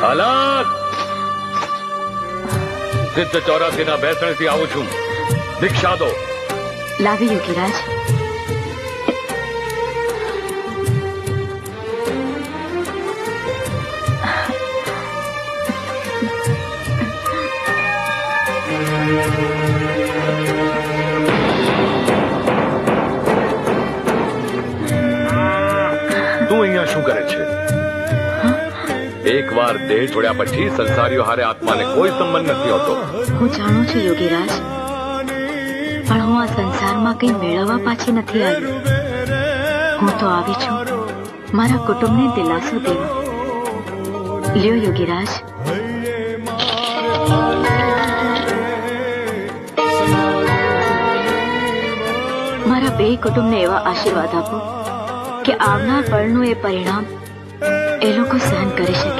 હાલત સિદ્ધ 84 બેસણથી આવું છું. દીક્ષા દો. લાવી યોગીરાજ. તું અહીંયા શું કરે છે? એકવાર દેહ છોડ્યા પછી સંસારીઓ હારે આત્માને કોઈ સંબંધ નથી હોતો. હું જાણું છું યોગીરાજ, પણ હું આ સંસારમાં કંઈ મેળવવા પાછી નથી આવી. હું તો આવી છું મારા કુટુંબને દિલાસો દેવા. લ્યો યોગીરાજ. મારા બે કુટુંબને એવા આશીર્વાદ આપો કે આવનાર પળનું એ પરિણામ એ લોકો સહન કરી શકે.